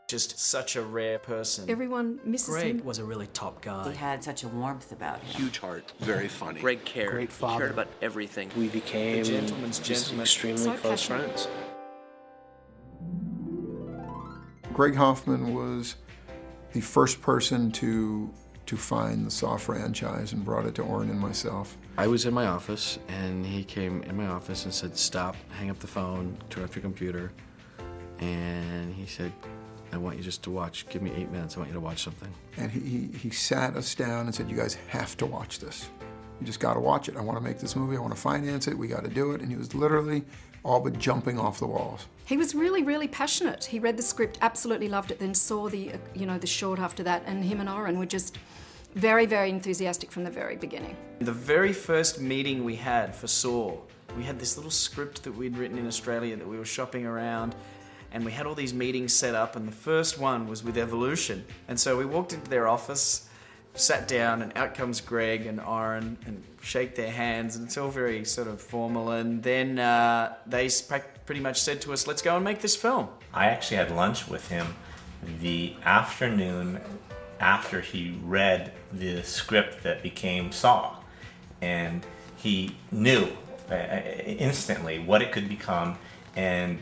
Just such a rare person. Everyone misses Gregg him. was a really top guy. He had such a warmth about him. Huge heart, very funny. Gregg cared. Great father. He cared about everything. We became The gentleman's just gentleman. extremely So close passionate. friends. Gregg Hoffman was the first person to find the Saw franchise and brought it to Oren and myself. I was in my office, and he came in my office and said, "Stop, hang up the phone, turn off your computer." And he said, "I want you just to watch. Give me 8 minutes. I want you to watch something." And he sat us down and said, "You guys have to watch this. You just got to watch it. I want to make this movie. I want to finance it. We got to do it." And he was literally all but jumping off the walls. He was really, really passionate. He read the script, absolutely loved it, then saw the, the short after that, and him and Oren were just very, very enthusiastic from the very beginning. The very first meeting we had for Saw, we had this little script that we'd written in Australia that we were shopping around, and we had all these meetings set up, and the first one was with Evolution. And so we walked into their office, sat down, and out comes Gregg and Oren and shake their hands, and it's all very sort of formal. And then they pretty much said to us, "Let's go and make this film." I actually had lunch with him the afternoon after he read the script that became Saw, and he knew instantly what it could become. And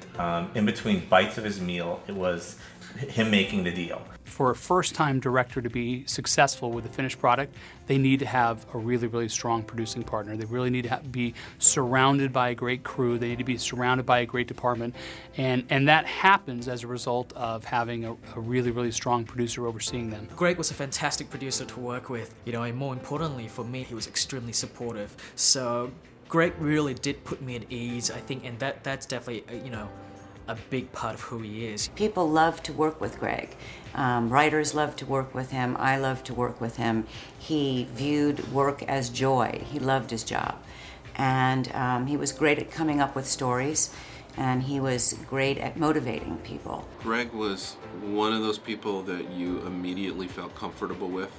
in between bites of his meal, it was him making the deal. For a first-time director to be successful with a finished product, they need to have a really, really strong producing partner. They really need to be surrounded by a great crew. They need to be surrounded by a great department. And that happens as a result of having a really, really strong producer overseeing them. Gregg was a fantastic producer to work with, and more importantly for me, he was extremely supportive. So Gregg really did put me at ease, I think, and that's definitely, a big part of who he is. People love to work with Gregg. Writers love to work with him. I love to work with him. He viewed work as joy. He loved his job. And he was great at coming up with stories, and he was great at motivating people. Gregg was one of those people that you immediately felt comfortable with.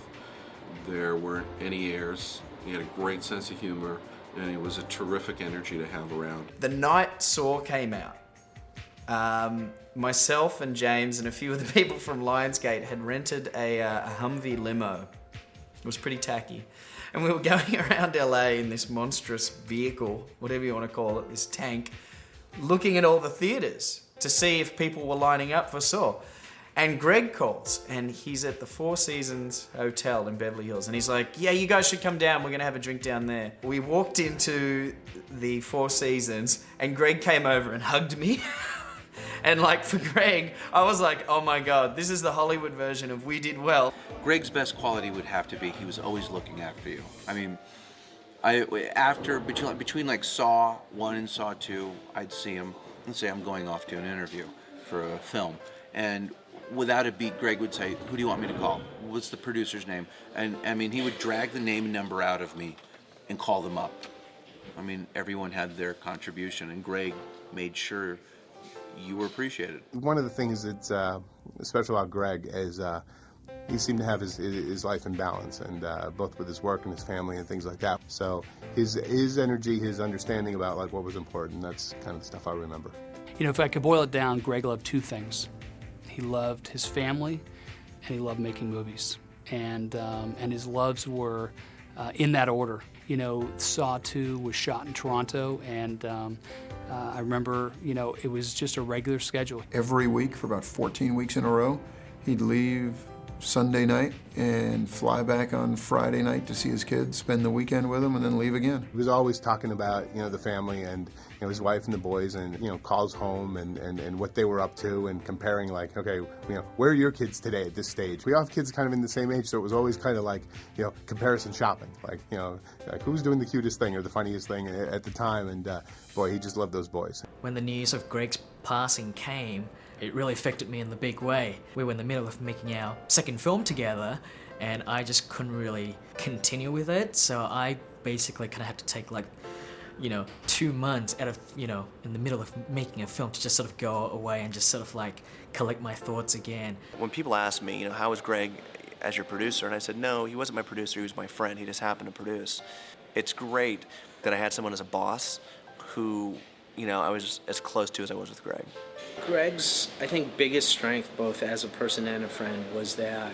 There weren't any airs. He had a great sense of humor, and he was a terrific energy to have around. The night Saw came out, myself and James and a few of the people from Lionsgate had rented a Humvee limo. It was pretty tacky. And we were going around LA in this monstrous vehicle, whatever you want to call it, this tank, looking at all the theaters to see if people were lining up for Saw. And Gregg calls, and he's at the Four Seasons Hotel in Beverly Hills, and he's like, "Yeah, you guys should come down, we're gonna have a drink down there." We walked into the Four Seasons, and Gregg came over and hugged me. And for Gregg, I was like, oh my God, this is the Hollywood version of We Did Well. Gregg's best quality would have to be he was always looking after you. I mean, between Saw 1 and Saw 2, I'd see him and say, "I'm going off to an interview for a film." And without a beat, Gregg would say, "Who do you want me to call? What's the producer's name?" And I mean, he would drag the name and number out of me and call them up. I mean, everyone had their contribution, and Gregg made sure you were appreciated. One of the things that's special about Gregg is he seemed to have his life in balance, and both with his work and his family and things like that. So his energy, his understanding about what was important, that's kind of the stuff I remember. If I could boil it down, Gregg loved two things. He loved his family, and he loved making movies. And his loves were in that order. Saw 2 was shot in Toronto, and I remember, it was just a regular schedule. Every week for about 14 weeks in a row, he'd leave Sunday night and fly back on Friday night to see his kids, spend the weekend with them, and then leave again. He was always talking about, the family and, his wife and the boys, and, calls home and what they were up to, and comparing okay, where are your kids today at this stage? We all have kids kind of in the same age, so it was always kind of comparison shopping. Who's doing the cutest thing or the funniest thing at the time, and boy, he just loved those boys. When the news of Gregg's passing came, it really affected me in the big way. We were in the middle of making our second film together, and I just couldn't really continue with it, so I basically kind of had to take 2 months out of, in the middle of making a film to just sort of go away and just sort of collect my thoughts again. When people ask me, how was Gregg as your producer? And I said, no, he wasn't my producer, he was my friend, he just happened to produce. It's great that I had someone as a boss who I was as close to as I was with Gregg. Gregg's, I think, biggest strength, both as a person and a friend, was that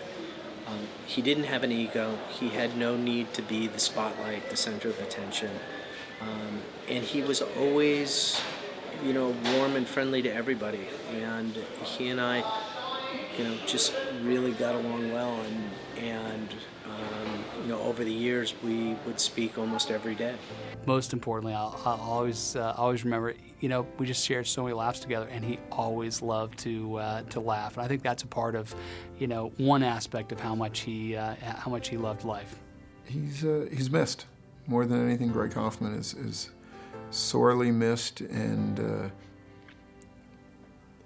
he didn't have an ego. He had no need to be the spotlight, the center of attention. And he was always, warm and friendly to everybody. And he and I, just really got along well. And over the years, we would speak almost every day. Most importantly, I'll always remember, we just shared so many laughs together, and he always loved to laugh. And I think that's a part of, one aspect of how much he loved life. He's missed more than anything. Gregg Hoffman is sorely missed, and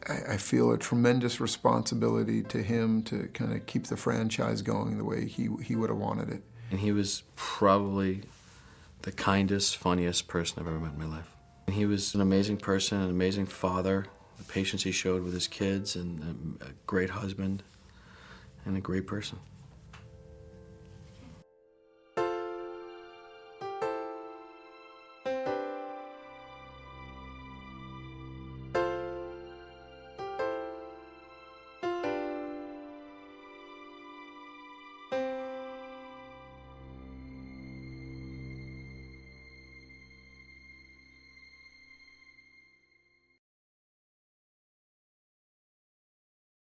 I feel a tremendous responsibility to him to kind of keep the franchise going the way he would have wanted it. And he was probably the kindest, funniest person I've ever met in my life. And he was an amazing person, an amazing father, the patience he showed with his kids, and a great husband, and a great person.